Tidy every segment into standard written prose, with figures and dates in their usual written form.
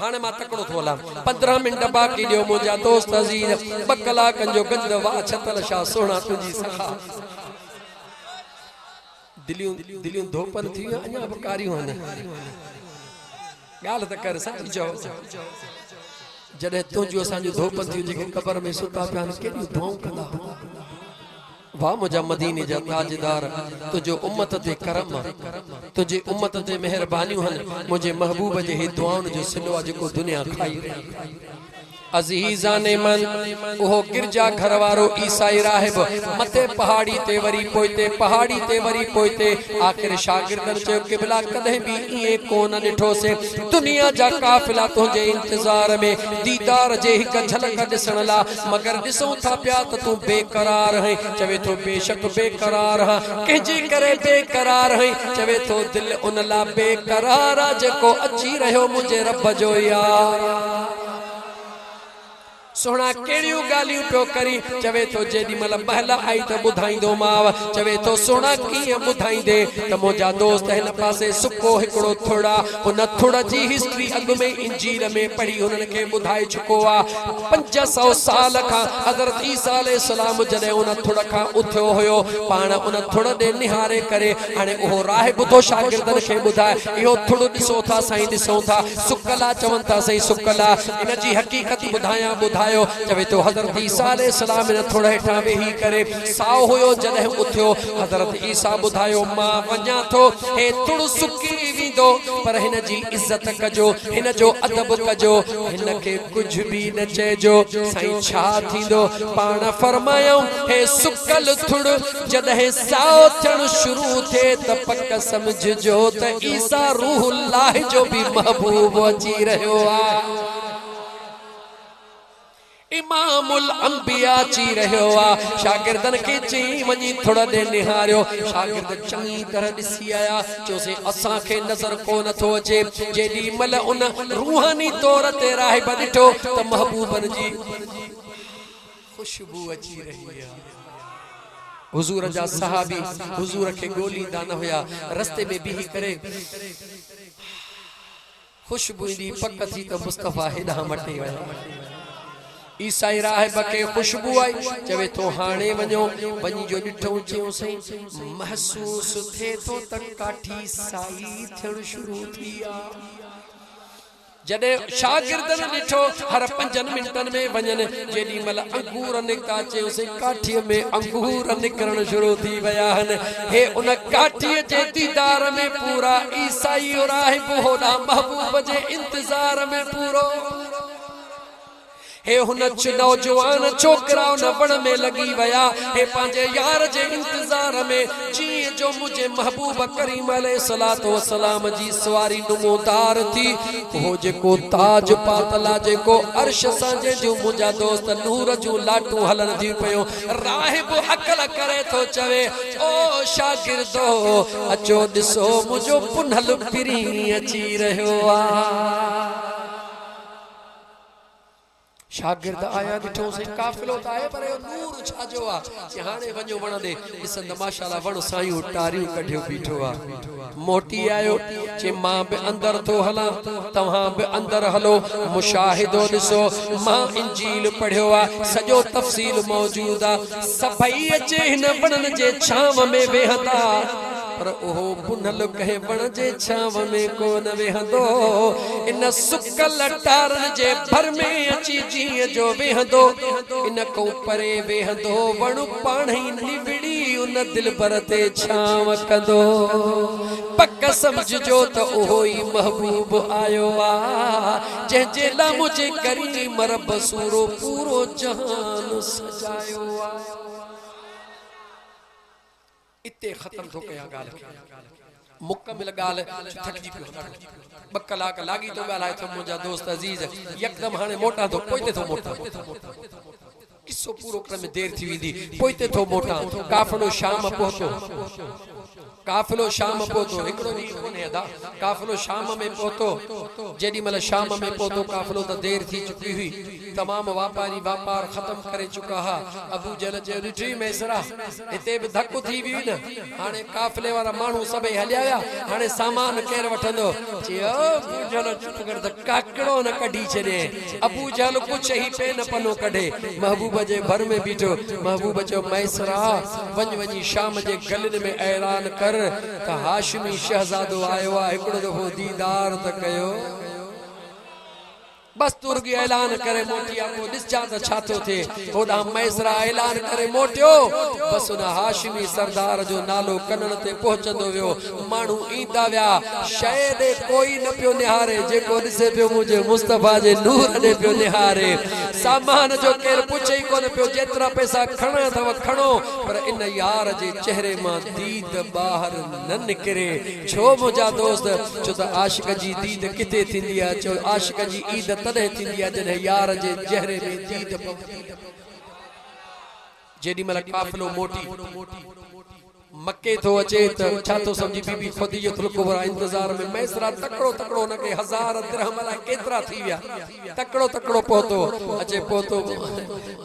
हाणे मां तकड़ो थो हलां 15 मिंट बाक़ी ॾियो मुंहिंजा दोस्त अज़ीज़ 2 कलाकनि जो गंद वाह छतल छा सोना तुंहिंजी सखा दिलियूं धोपन थी अञा बि कारियूं आहिनि ॻाल्हि त कर साईं चओ जॾहिं तुंहिंजूं असांजूं धोपन थियूं जेके क़बर में सुता पिया आहिनि केॾियूं दुआऊं कंदा वाह मुंहिंजा मदीने जा ताजदार तुंहिंजो उम्मत ते करम तुंहिंजे उम्मत ते महिरबानियूं आहिनि मुंहिंजे महबूब जे ही दुआउनि जो सिलो आहे जेको दुनिया खाई रही अज़ीज़ाने मन ओहो गिरजा घर वारो ईसाई राहिब मथे पहाड़ी ते वरी पोइते पहाड़ी ते वरी पोइते आखिर शागिर्दन चयो क़िबला कदे भी इए कोन ॾिठोसे दुनिया जा काफ़िला तुंहिंजे इंतज़ार में दीदार जे हिक झलक ॾिसण ला मगर ॾिसूं था पिया त तूं बेकरार है चवे थो बेशक बेकरार हा कंहिंजे करे बेकरार है चवे थो दिल उन ला बेकरार आहे जेको अची रहियो मुंहिंजे रब जो यार सोना केड़ियूं गालियूं पियो करी चवे तो जेडी मल महला आई तो बुधाईंदो माव चवे तो सोना कीअं बुधाईंदे त मुंहिंजा दोस्त हिन पासे सुको हिकड़ो थोड़ा उन थोड़ा जी हिस्ट्री अॻु में इंजील में पढ़ी उन्हनि खे ॿुधाए चुको आहे 500 साल खां हज़रत ईसा अलैहिस्सलाम जॾहिं उन थोड़ा खां उथियो हुयो पाण उन थोड़ा ॾे निहारे करे हाणे उहो राहिब तो शागिर्दनि खे ॿुधाए इहो थोड़ो ॾिसो था साईं ॾिसूं था सुकला चवनि था साईं सुकला इन जी हक़ीक़त ॿुधायां चवे तो हज़रत ईसा अलैहिस्सलाम ने थोड़ा हेठा वेही करे साओ हुयो जॾहिं उथियो हज़रत ईसा ॿुधायो मां वञा थो हे थोड़ो सुकी वेंदो पर हिन जी इज्जत कजो हिन जो अदब कजो हिन खे कुछ भी न चइजो साईं छा थींदो पाण फरमायो हे सुकल थुड़ जॾहिं साओ थियण शुरू थिए त पक समझजो त ईसा रूहुल्लाह जो भी महबूब अची रहियो आहे इमामुल अंबिया ची रहियो आ शागिर्दन के चई वनी थोड़ा दे निहारियो शागिर्द चंगी तरह दिसी आया चोसे असा के नजर को न थो अचे जेडी मल उन रूहानी तौर ते राहिब ॾिठो त महबूबन जी खुशबू अची रही है हुजूर जा सहाबी हुजूर के गोलींदा न हुया रस्ते में बीही करे खुशबू दी पक थी तो मुस्तफा हेदा मटे वया ईसाई राहिब के खुशबू आई चवे तो हाणे वञो वञी जो ॾिठो चयो सही महसूस थे तो त काठी साई थियण शुरू थी आ जॾहिं शागिर्दन ॾिठो हर 5 मिंटन में वञन जेडी मल अंगूर निकता चयोसि काठीअ में अंगूर निकरण शुरू थी विया आहिनि हे उन काठीअ जे दीदार में पूरा ईसाई राहिब होॾा महबूब जे इंतज़ार में पूरो हे हुन नौजवान छोकरा उन वण में लगी वया हे पंहिंजे यार जे इंतजार में जी जो मुझे महबूब करीम अलैहिस्सलातु वस्सलाम जी सवारी नमूदार थी वो जेको ताज पातला जेको अर्श सां जो मुंहिंजा दोस्त नूर जूं लाटू हलन थी पयो राहिब अकल करे तो चवे ओ शागिर्दो अचो ॾिसो मुंहिंजो पुनल पिरी अची रहियो आ शागिर्द आया ॾिठो से काफ़िलो त आहे पर नूर छाजो आ कि हाणे वञो वण दे ॾिसंद माशाअल्लाह वण साईं टारियूं कढियो बीठो आ मोटी आयो चे मां बि अंदर तो हला तव्हां बि अंदर हलो मुशाहिदो ॾिसो मां इंजील पढ़ियो आ सॼो तफ़सील मौजूद आ सभई अचे हिन वणन जे छांव में वेहंदा पर ओहो पुनल कहे वण जे छांव में कोन वेहंदो इन सुकल टारन जे भर में अची जीअं जो वेहंदो इन को परे वेहंदो वण पाण ई निवड़ी उन दिल भर ते छांव कंदो पक समझजो त ओहो ई महबूब आयो आ जंहिंजे ला मुझे करीम रब सूरो पूरो जहान सजायो आ इते खत्म थो कया गाल मुकम्मल गाल थकजी पियो 2 कलाक लागी तो गालाए तो मुंहिंजा दोस्त अजीज यकदम हाणे मोटा तो पोइते थो मोटा किस्सो पूरो क्रम में देर थी वेंदी पोइते थो मोटा काफलो शाम पहुतो काफ़िलो शाम पहुतो हिकिड़ो ॾींहुं कोन्हे अदा काफ़िलो शाम में पहुतो जेॾी महिल शाम में पहुतो काफ़िलो त देर थी चुकी हुई तमामु वापारी वापार ख़त्म करे चुका हा अबू जहल चयो ॾिठी मैसरा हिते बि धक थी हुई न हाणे काफ़िले वारा माण्हू सभई हलिया विया हाणे सामान केरु वठंदो चयो अबू जहल चुप कर त काकड़ो न कढी छॾे अबू जहल कुझु ई पे न पनो कढे महबूब जे भर में बीठो महबूब चयो मैसरा वञी शाम जे गलिन में ऐलान कर त हाशिमी शहजादो आयो आहे हिकिड़ो दफ़ो दीदार त कयो बस तुर्गी ऐलान करे मोटी आपको ॾिसजा त छा थो थिए होॾां मैसरा ऐलान करे मोटियो बस उन हाशिमी सरदार जो नालो कनण ते पहुचंदो वियो माण्हू ईंदा विया शइ ॾे कोई न पियो निहारे जेको ॾिसे पियो मुंहिंजे मुस्तफ़ा जे नूर ॾे पियो निहारे सामान जो केरु पुछे ई कोन पियो जेतिरा पैसा खणा अथव खणो पर इन यार जे चेहरे मां दीद ॿाहिरि न निकिरे छो मुंहिंजा दोस्त छो त आशिक़ जी दीद किथे थींदी आहे चो आशिक़ जी ईद तॾहिं थींदी आहे जॾहिं यार जे चेहरे में दीद पवंदी जेॾी महिल काफ़िलो मोटी मक्के थो अचे त छा थो सम्झी बीबी ख़दीजतुल कुबरा इंतज़ार में मैसरा तकड़ो हुनखे 1000 दिरहम अलाए केतिरा थी विया तकड़ो पहुतो अचे पहुतो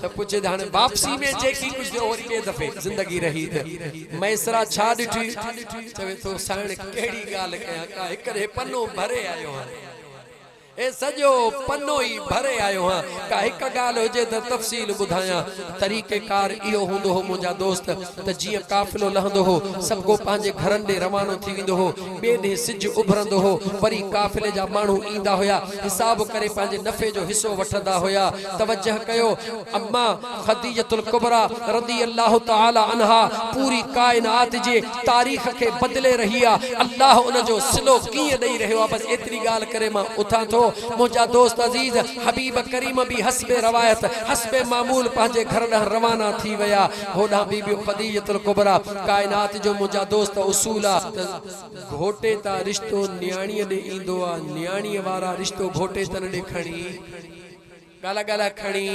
त पुछे हाणे वापसी में जेकी कुझु थियो वरी ॿिए दफ़े ज़िंदगी रही त मैसरा छा ॾिठी चवे थो साईं कहिड़ी ॻाल्हि कयां का हिकिड़े पनो भरे आयो हाणे ए सॼो पनो ई भरे आयो हां का हिक ॻाल्हि हुजे त तफ़सील ॿुधायां तरीक़ेकार इहो हूंदो हो मुंहिंजा दोस्त त जीअं काफ़िलो लहंदो हो सभु को पंहिंजे घरनि ॾे रवानो थी वेंदो हो ॿिए ॾींहुं सिज उभरंदो हो वरी काफ़िले जा माण्हू ईंदा हुया हिसाब करे पंहिंजे नफ़े जो हिसो वठंदा हुया तवजह कयो अम्मा ख़दीजतुल कुबरा रज़ी अल्लाह तआला अन्हा पूरी काइनात जे तारीख़ खे बदिले रही आहे अल्लाह उन जो सिलो कीअं ॾेई रहियो आहे बस एतिरी ॻाल्हि करे मां उथां थो मुझा दोस्त अजीज हबीब करीम भी हस्बे रवायत हस्बे मामूल पांजे घर ॾांहुं रवाना थी विया होॾां बीबी ख़दीजतुल कुबरा कायनात जो मुझा दोस्त उसूल आहे घोटे ता रिश्तो न्याणीअ ॾे ईंदो आहे न्याणीअ वारा रिश्तो घोटे तन ॾे खणी गाला खणी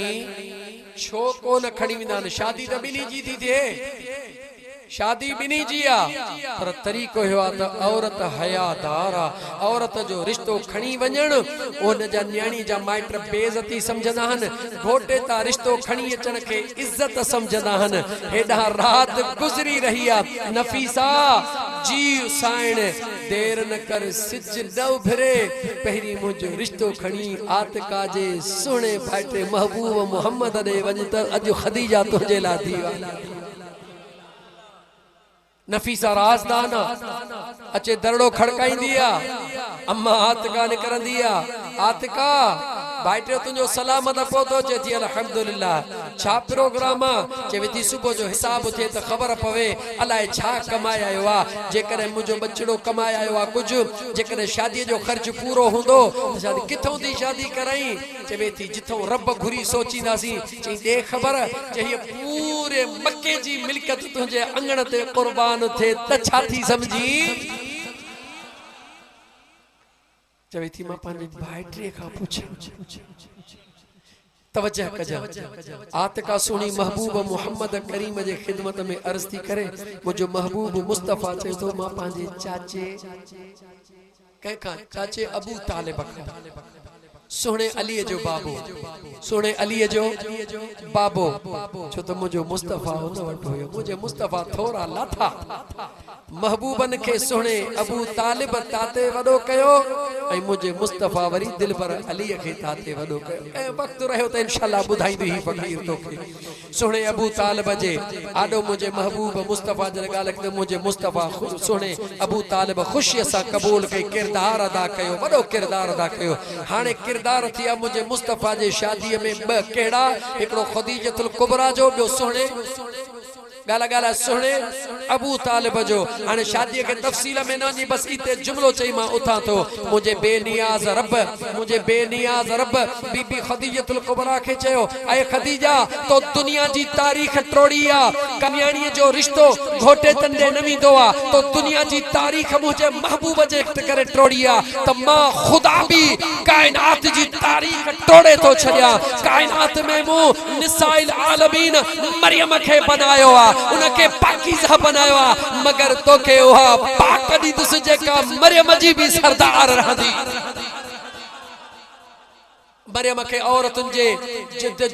छो कोन खणी वेंदा आहिनि शादी त ॿिन्ही जी थी थिए शादी बिनी जिया पर तरीक़ो यो त औरत हयादार औरत जो रिश्तो खणी वञण ओन जा न्याणी जा माइट बेइज्जती समझंदा हन घोटे ता रिश्तो खणी अचण के इज्जत समझंदा हन हेडा रात गुजरी रही आ नफीसा जी साइण देर न कर सिज न उभरे पहिरी मुझो रिश्तो खणी आतिका जे सुणे भाइटे महबूब मोहम्मद दे वञ त अज खदीजा तुझे ला थी वा नफीसा राजदाना अचे दरड़ो खड़काईंदी आ अम्मा आतिका निकरंदी आ आतिका भाइटे तुंहिंजो सलामत पहुतो चे थी अल्हम्दुलिल्लाह छा प्रोग्राम आ चे थी सुबुह जो हिसाब थे त ख़बर पवे अलाए छा कमाए आयो आ जेकॾहिं मुंहिंजो बचड़ो कमाए आयो आ कुझु जेकॾहिं शादीअ जो ख़र्च पूरो हूंदो त शादी किथों थी शादी कराई चवे थी जिथों रब घुरी सोचींदासीं चई दे ख़बर चे हीअ पूरे मके जी मिल्कियत तुंहिंजे अंगण ते क़ुर्बान थे त छा थी समझी चवे थी मां पंहिंजे भाइटे खां पुछां तवज्जह कजा आतिका सुणी महबूब मोहम्मद करीम जे खिदमत में अर्ज थी करे मुझो महबूब मुस्तफा चए थो मां पंहिंजे चाचे कंहिंखां चाचे अबू तालिब खां सोने अली जो बाबो सोने अली जो बाबो छो तो मुझो मुस्तफा उन वटि हुयो मुझे मुस्तफा थोरा लाथा महबूबन के सोने अबू तालिब ताते वडो कयो ऐ मुझे मुस्तफा वरी दिल पर अली के ताते वडो कयो ऐ वक्त रहो त इंशाल्लाह बुधाईंदी ही फकीर तोखे सोने अबू तालिब जे आडो मुझे महबूब मुस्तफा जन गाल के मुझे मुस्तफा सोने अबू तालिब खुशी सा कबूल के किरदार अदा कयो वडो किरदार अदा कयो हाने किरदार थिया मुझे मुस्तफा जे शादी में ब केड़ा एकड़ो खदीजतुल कुबरा जो बयो सोने गाला गाला सुने अबू तालिब जो हाने शादी के तफसील में ना जी बस इते जुमलो चई मां उठा तो मुझे बेनियाज रब बीबी खदीजतुल कुबरा के चयो ऐ खदीजा तो दुनिया जी तारीख टोड़िया कन्याणी जो रिश्तो घोटे तंदे न विंदो आ तो दुनिया जी तारीख मुझे महबूब जे करे टोड़िया त मां खुदा भी कायनात जी तारीख टोड़े तो छया कायनात में मु निसाइल आलमीन मरियम के बनायो आ उनके पाकीज़ा बनायो आ मगर तोखे उहा पाक दी दुस जेका मरियम जी भी सरदार रहंदी मरियम के औरतुन जे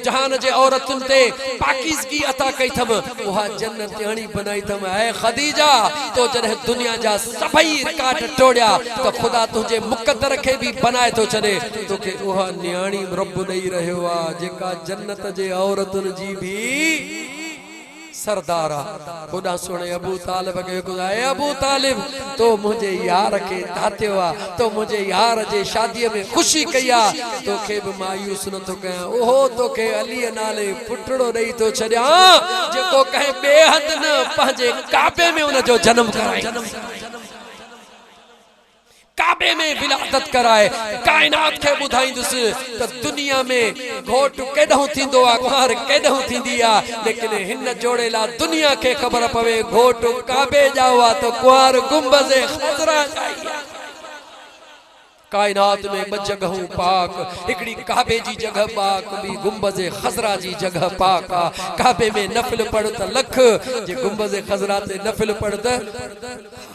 जहान जे औरतुन ते पाकीज़गी अता कई थम उहा जन्नत हणी बनाई थम है खदीजा तो जॾहिं दुनिया जा सभई रिकॉर्ड तोड़िया तो खुदा तुझे मुक़द्दर के भी बनाए तो छॾे तोखे उहा न्याणी रब ॾेई रहियो आ जेका जन्नत जे औरतुन जी भी सरदारा खुदा सुने अबू तालिब के गुज़ाए अबू तालिब तो मुझे यार के दातियो आ तो मुझे यार जे शादी में खुशी कया तो के भी मायूस न तो कया ओहो तो के अली नाले पुटड़ो ॾेई तो छॾिया जेको कहे बेहद न पंहिंजे काबे में उन जो जन्म कराई काबे में विलादत कराए कायनात के बुधाईंदुस तो दुनिया में घोट केडो थींदो आ कुंवार केडो थींदी आ लेकिन हिन जोड़े ला दुनिया के खबर पवे घोट काबे जाओ आ तो कुंवार गुंबज़े खज़रा जाई कायनात में ब जगहूं पाक एकड़ी काबे जी जगह पाक भी गुंबज़े खज़रा जी जगह पाक आ काबे में नफल पढ़ त लख जे गुंबज़े खज़रा ते नफल पढ़ त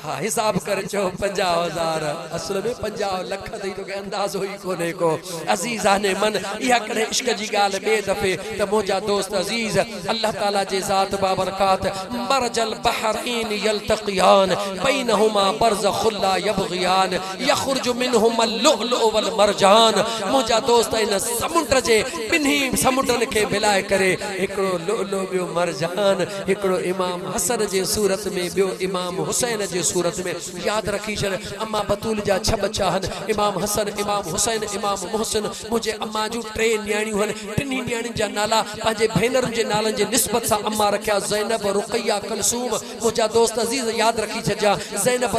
हाँ हिसाब कर चो 50,000 असल में 50 लख दई तो के अंदाज़ो ही कोने को अजीज़ा ने मन इहा करे इश्क जी गाल बे दफे त मोजा दोस्त अजीज अल्लाह ताला जे ज़ात बाबरकात मरजल बहरैन यल्तक़ियान बैनहुमा बरज़खुन ला यबग़ियान यख़रुजु मिनहुमा लुअलुअ वल मरजान मोजा दोस्त इन समुंड जे बिन्ही समुंडन के मिलाए करे एकड़ो लुअलुअ बियो मरजान एकड़ो इमाम हसन जे सूरत में बियो इमाम हुसैन जे सूरत में याद रखी छर अम्मा बतूल जा 6 बच्चा हन इमाम हसन इमाम हुसैन इमाम मोहसिन मुझे अम्मा जू 3 न्याणियूं हन टिनी न्याणियुनि जा नाला पंहिंजे भेनरुनि जे नालनि जे निस्बत सां अम्मा रखिया ज़ैनब रुक़ैया कलसूम मुझा दोस्त अजीज याद रखी छजा ज़ैनब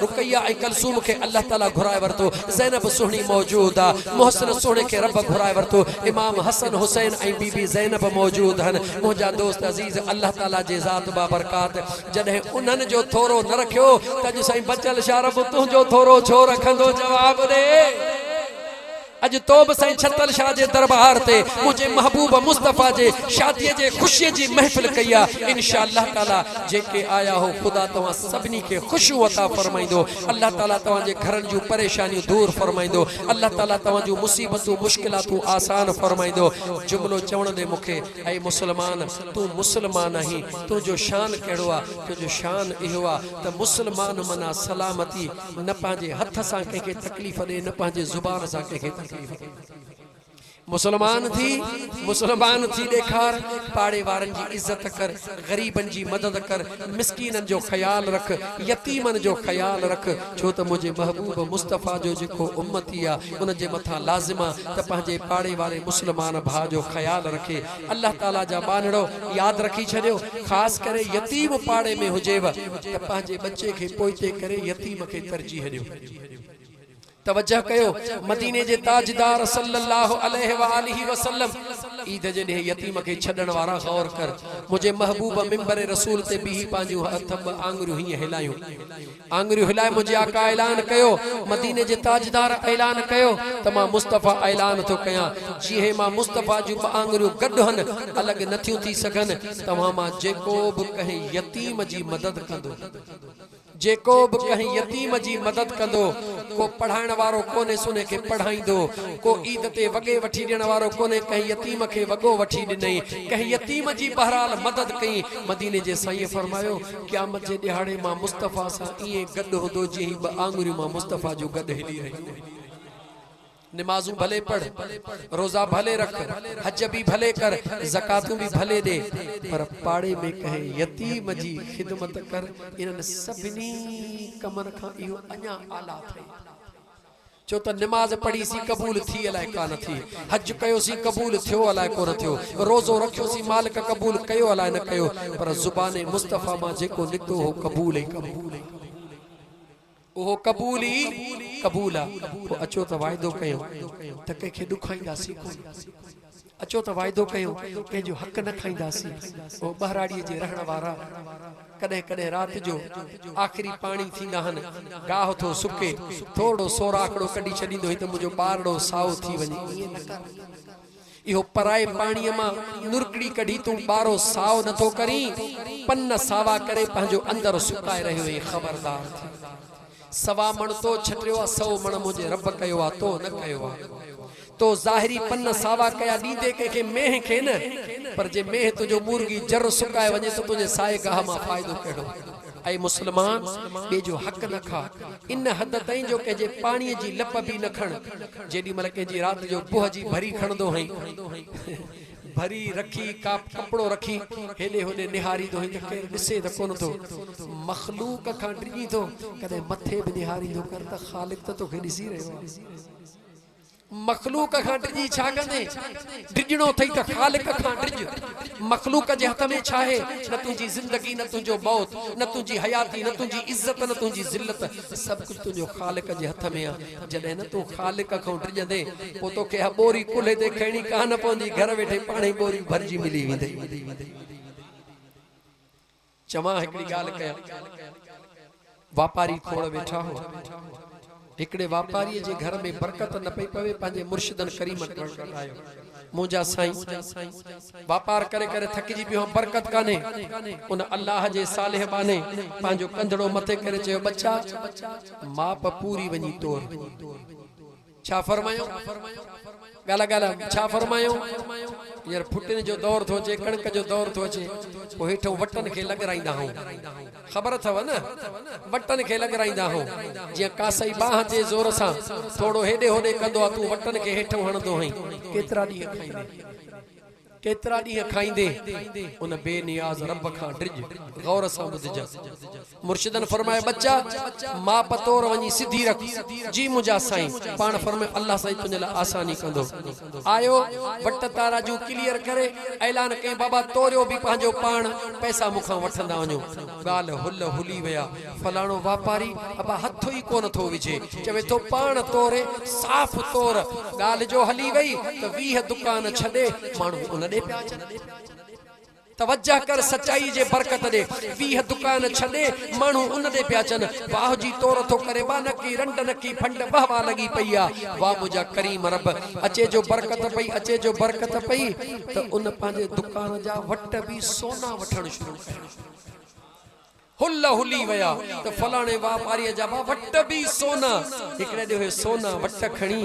रुक़ैया ऐं कलसूम के अल्लाह ताला घुराए वरतो ज़ैनब सुहणी मौजूद आ मोहसिन सोहणे के रब घुराए वरतो इमाम हसन हुसैन ऐं बीबी ज़ैनब मौजूद हन मुझा दोस्त अजीज अल्लाह ताला जे ज़ात बाबरकात जॾहिं उन्हनि जो थोरो न रखियो तज साईं बचल शारब तुझो थोरो छो रखंदो जवाब दे अज तो भी साईं छतल शाह जे दरबार ते मुझे महबूब मुस्तफा जे शादी जे खुशी जी महफिल कया इंशाअल्लाह ताला जेके आया हो खुदा तवा सबनी के खुशू अता फरमाइंदो अल्लाह ताला तवा जे घरन जो परेशानी दूर फरमाइंदो अल्लाह ताला तवा जो मुसीबतू मुश्किलातू आसान फरमाइंदो जुमलो चवण दे मुखे ऐ मुसलमान तू मुसलमान ही तू जो शान केड़ो आ तू जो शान इहो आ त मुसलमान मना सलामती न पांजे हथ सा के तकलीफ दे न पांजे जुबान सा के मुसलमान थी देखार पाड़े वारन जी इज्जत कर गरीबन जी मदद कर मिस्कीनन जो ख्याल रख यतीमन जो ख्याल रख छो त मुझे महबूब मुस्तफा जो जेको उम्मती आ उन जे मथा लाजिमा त पंहिंजे पाड़े वाले मुसलमान भा जो ख्याल रखे अल्लाह ताला जा बानड़ो याद रखी छॾियो खास करे यतीम पाड़े में हुजेव त पंहिंजे बच्चे के पोइते करे यतीम के तरजीह ॾियो तवज्जो कयो मदीने जे ताजदार सल्लल्लाहु अलैहि व आलिहि वसल्लम ईद जे ॾींहुं यतीम के छॾण वारा गौर कर मुझे महबूब मिंबर रसूल ते भी पंहिंजूं हथ आंगुरियूं हीअं हिलायूं आंगुरियूं हिलाए मुझे आका ऐलान कयो मदीने जे ताजदार ऐलान कयो त मां मुस्तफा ऐलान थो कयां जीअं मां मुस्तफा जूं आंगुरियूं गॾु हन अलॻि नथियूं थी सघनि तव्हां मां जेको बि कंहिं यतीम जी मदद कंदो जेको भी कहीं यतीम जी मदद कंदो को पढ़ाइण वारो कोने सुने के पढ़ाईंदो को ईद ते वगे वठी ॾियण वारो कोने कहीं यतीम के वगो वठी ॾिनई कहीं यतीम जी बहरहाल मदद कई मदीने जे साईं फरमायो क़यामत जे ॾिहाड़े मां मुस्तफा सां ईअं गॾु हूंदो जीअं ॿ आंगुरियूं मां मुस्तफा जो गॾु हिली रहियूं नमाजू भले पढ़ रोजा भले रख हज भी भले कर ज़कातू भी भले दे पर पाड़े में कहे यतीम जी खिदमत कर इन सबनी कमर खां इहो अञा आला थे चो त नमाज पढ़ी सी कबूल थी अलाए कान थी हज कयो सी कबूल थियो अलाए कोन थियो रोज़ो रखियो सी मालिक कबूल कयो अलाए न कयो पर ज़ुबान मुस्तफा मां जेको निकतो हो कबूल ही कबूल ओहो कबूल ही कबूल आ अचो त वाइदो कयो त कंहिंखे ॾुखाईंदासीं कोन अचो त वाइदो कयो कंहिंजो हक़ न खाईंदासीं ओ बहराड़ीअ जे रहण वारा कॾहिं कॾहिं राति जो आख़िरी पाणी थींदा हन गाह थो सुके थोड़ो सोराखड़ो कढी छॾींदो त मुंहिंजो ॿारड़ो साओ थी वञे इहो पराए पाणीअ मां नुरकड़ी कढी तूं ॿारो साओ नथो करी पन सावा करे पंहिंजो अंदर सुकाए रहियो आहीं ख़बरदार थी सवा मण तो छटियो आहे 100 मण मुंहिंजे रब कयो आहे तो न कयो आहे तो ज़ाहिरी पन सावा कया ॾींदे कंहिंखे मेह खे न पर जे मेह तुंहिंजो मुर्गी जर सुकाए वञे त तुंहिंजे साए गाह मां फ़ाइदो कहिड़ो ऐं मुस्लमान ॿिए जो हक़ न खा इन हद ताईं जो कंहिंजे पाणीअ जी लप बि न खण जेॾी महिल कंहिंजी राति जो बुह जी भरी खणंदो आहीं भरी रखी का कपड़ो रखी हेॾे होॾे निहारींदो आहीं त केरु ॾिसे त कोन थो मख़लूक खां डिॼी थो कॾहिं मथे बि निहारींदो कर त ख़ालिक त तोखे ॾिसी रहियो आहे मखलूक खां डिॼी छा कंदे डिॼणो अथई त ख़ालिक खां डिॼ मखलूक जे हथ में छा आहे न तुंहिंजी ज़िंदगी न तुंहिंजो मौत न तुंहिंजी हयाती न तुंहिंजी इज़त न तुंहिंजी ज़िल्लत सभु कुझु तुंहिंजो ख़ालिक जे हथ में आहे जॾहिं न तूं ख़ालिक खां डिॼंदे पोइ तोखे ॿोरी कुल्हे ते खणी कान पवंदी घर वेठे पाणे ई ॿोरी भरिजी मिली वेंदई चवां हिकिड़ी ॻाल्हि कयां वापारी खोड़ वेठा हो हिकड़े वापारी जे घर में बरकत न पई पवे पंहिंजे मुर्शिदन करीम वटि आयो मुंहिंजा साईं वापार करे करे थकिजी पियो बरकत कान्हे उन अल्लाह जे सालिह बाने पंहिंजो कंधड़ो मथे करे चयो बच्चा माप पूरी वञी तोर छा फरमायो गाला गाला छा फरमायो यार फुटने जो दौर थो अचे कणक जो दौर थो अचे पोइ हेठों वटन खे लॻराईंदा हूं ख़बर अथव न वटन खे लॻराईंदा हूं जीअं कासई बाह जे ज़ोर सां थोड़ो हेॾे होॾे कंदो आहे तूं वटन खे हेठों हणंदो आहीं केतिरा ॾींहं खाईंदे उन बेनियाज़ रब खां डिॼ गौर सां ॿुधजां मुर्शिदन फरमाए बच्चा माप तोर वञी सिधी रख जी मुंहिंजा साईं पाण फरमाए अल्लाह साईं तुंहिंजे लाइ आसानी कंदो आयो वट तारा जूं क्लियर करे ऐलान कई बाबा तोरियो बि पंहिंजो पाण पैसा मूंखां वठंदा वञो ॻाल्हि हुल हुली विया फलाणो वापारी अबा हथ ई कोन थो विझे चवे थो पाण तोरे साफ़ तोर ॻाल्हि जो हली वई त 20 दुकान छॾे माण्हू उन तवज्जा कर सच्चाई जे बरकत दे 20 दुकान छॾे माण्हू उन दे पिया अचनि वाह जी तोर थो करे बा नकी रंड नकी फंड वाह लॻी पई आहे वाह मुंहिंजा करीम रब अचे जो बरकत पई त उन पंहिंजे दुकान जा वट बि सोना वठण शुरू कया हुल हुली विया त फलाणे वापारी जा वट बि सोना हिकिड़े ॾींहुं सोना वट खणी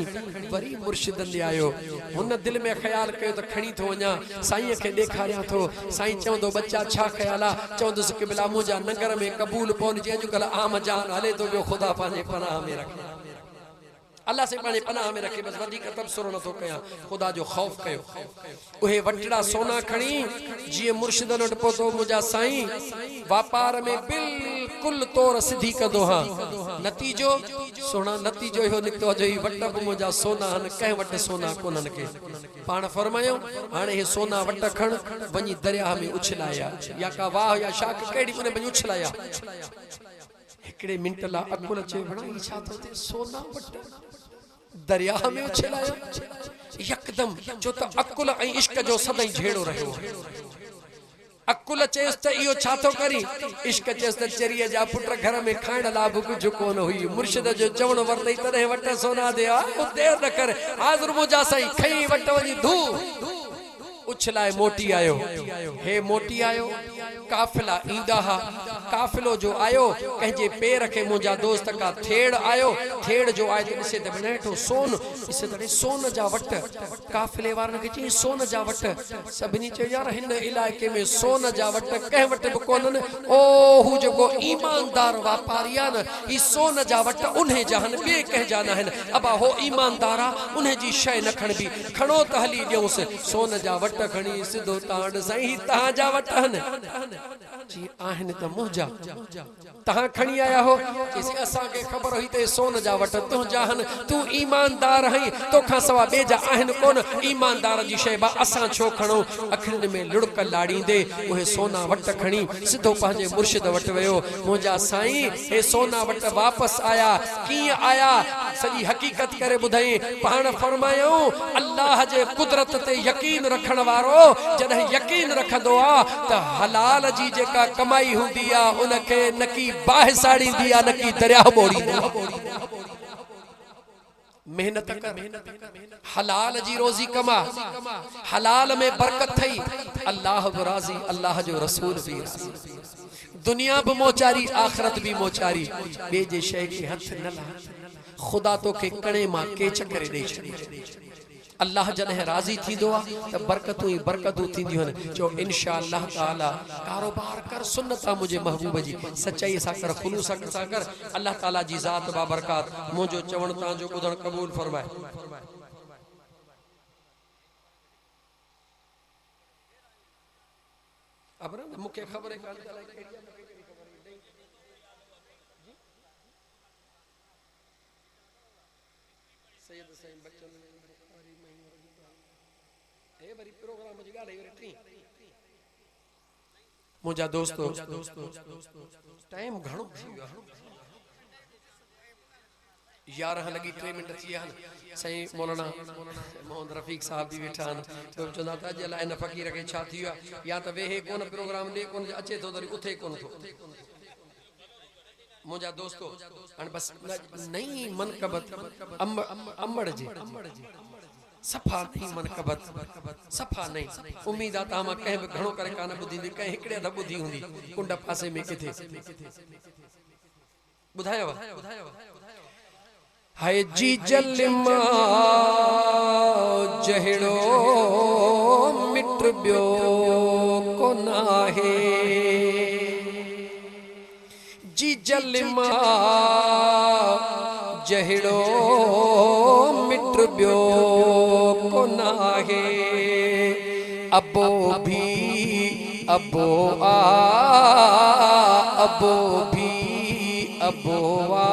वरी मुर्शिदन ॾे आयो हुन दिलि में ख़्याल कयो त खणी थो वञा साईं खे ॾेखारियां थो साईं चवंदो बच्चा छा ख़्याल आहे चवंदुसि कि बिला मुंहिंजा नगर में क़बूल पवनि जीअं अॼुकल्ह आम जान हले थो पियो ख़ुदा पंहिंजे पनाह में रखे अल्लाह से पाने पनाह में रखे बस वधी तबसरो न थो कयां ख़ुदा जो ख़ौफ कयो उहे वटड़ा सोना खणी जीअं मुर्शिदन वटि पहुतो मुंहिंजा साईं वापार में बिल्कुल तोर सिधी कंदो हां नतीजो सोना नतीजो इहो निकितो जो ही वट बि मुंहिंजा सोना आहिनि कंहिं वटि सोना कोन्हनि के पाण फरमायो हाणे हे सोना वट खण वञी दरिया में उछलाया या का वाह या शाख कहिड़ी उन में उछलाया हिकिड़े मिंट लाइ अकुल चयो बणाई छा थो थिए सोना वट दरिया में उछलाया यकदम जो त अकुल ऐं इश्क जो सदाई झेड़ो रहियो अकुल चेस त इहो छा थो करी इश्क चेस त चरीअ जा पुट घर में खाइण लाइ बि कुझु कोन हुई मुर्शिद जो चवण वरतई तॾहिं वट सोना दे आ देर न कर हाज़िर मुंहिंजा साईं खई वट वञी धू उछलाए मोटी आयो हे मोटी आयो काफिला ईंदा हा काफिलो जो आयो कंहिंजे पेर खे मुंहिंजा दोस्त का थेड़ आयो थेड़ जो आयो त ॾिसे त हेठो सोन ॾिसे त सोन जा वट काफिले वारनि खे चई सोन जा वट सभिनी चयो यार हिन इलाइक़े में सोन जा वट कंहिं वटि बि कोन्हनि ओ हू जेको ईमानदार वापारी आहे न ही सोन जा वट उन्हे जा आहिनि ॿिए कंहिंजा न आहिनि अबा हो ईमानदार आहे उन जी शइ न खणबी खणो त हली ॾियूंसि सोन जा वट खणी सिधो तांड साईं तव्हांजा वट आहिनि जी आहिनि त मुंहिंजा तव्हां खणी आया हो चईसि असांखे ख़बर हुई त सोन जा वट तुंहिंजा आहिनि तूं ईमानदार आहीं तोखां सवा ॿिए जा आहिनि कोन ईमानदार जी शइ बा असां छो खणूं अखियुनि में लुड़क लाड़ींदे उहे सोना वट खणी सिधो पंहिंजे मुर्शिद वटि वियो मुंहिंजा साईं हे सोना वट वापसि आया कीअं आया सॼी हक़ीक़त करे ॿुधाई पाण फरमायूं अल्लाह जे कुदरत ते यकीन रखण वारो जॾहिं यकीन रखंदो आहे त हलाल जी जेका कमाई हूंदी आहे उनखे न की बाहि साड़ींदी आहे न की दरिया ॿोड़ींदी आहे मेहनत कर हलाल जी रोज़ी कमा हलाल में बरकत थई, अल्लाह भी राजी, अल्लाह जो रसूल भी राजी। दुनिया भी मोचारी, आखिरत भी मोचारी, बे जे शय के हथ न ला, खुदा तो के कणे मां केच करे दे छॾी। अल्लाह जॾहिं राज़ी थींदो आहे त बरकतूं ई बरकतूं थींदियूं आहिनि। चओ इंशाअल्लाह ताला कारोबार कर, सुन्नत मुंहिंजे महबूब जी, सचाई सां कर, खुलूस सां कर। अल्लाह ताला जी ज़ात बाबरकात। मुंहिंजो चवण तव्हांजो ॿुधण क़बूल फरमाए। अबर मूंखे ख़बर आहे कान सैयद साईं बच्चन ए वरी प्रोग्राम जी ॻाल्हि वरी टी। मुंहिंजा दोस्तो टाइम घणो थी वियो आहे, 11 लॻी 3 मिनट थी विया आहिनि। साईं मौलाना मोहम्मद रफ़ीक साहब भी वेठा आहिनि, तो चवंदा त अॼु अलाए हिन फ़क़ीर खे छा थी वियो आहे, या त वेहे कोन प्रोग्राम ॾे कोन, अचे थो त वरी उथे कोन थो। मुंहिंजा दोस्तो हाणे बसि नई मनक़बत अमड़ जी सफ़ा नहीं मनक़बत, सफ़ा नहीं। उम्मीद आहे तव्हां मां कंहिं बि घणो करे कान ॿुधी, कंहिं हिकिड़े हंधि ॿुधी हूंदी, कुंड पासे में किथे ॿुधायो। हाय जी जलमा जहिड़ो मिट ॿियो कोन आहे, जी जलमा जहिड़ो मिट ॿियो कोन आहे। अबो भी अबो आ, अबो भी अबो आ,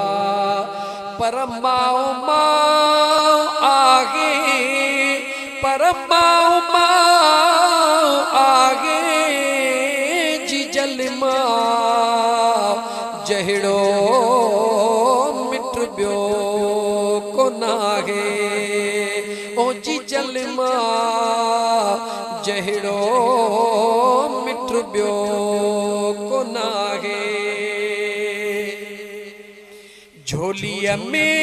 पर माओ माओ आगे, पर माओ माओ आगे। जी जलमा जहिड़ो मिट ॿियो कोन आहे, ओ जी जलमा जहिड़ो मिट ॿियो कोन आहे। झोलीअ में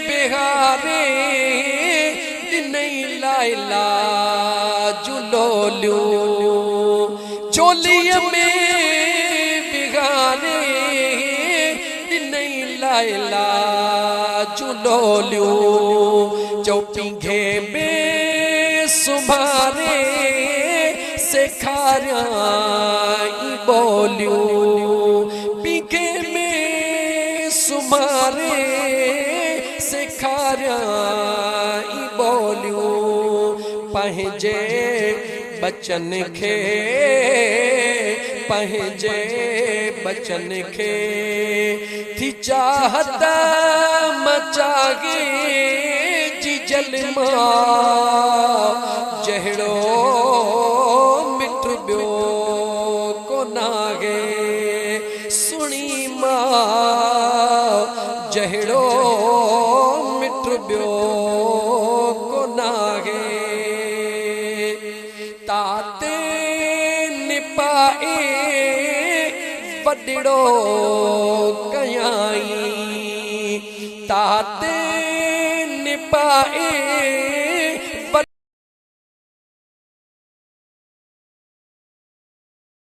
बिहारे ॾिनई लाइला जुलोलियूं, झोलीअ में बिहारे ॾिनई लाइला जुलोलियूं। चौपींघे में सुभारे सेखारियाई ॿोलियूं, पींघे में सुभारे सेखारियाई ॿोलियूं। पंहिंजे बचन खे, पंहिंजे बचन खे थी चाहत मचागे। जी जलमा जहिड़ो मिट ॿियो कोन आहे, सुणी मां जहिड़ो मिट ॿियो कोन आहे। ताते निपाए वॾड़ो कयाई, ताते निपाए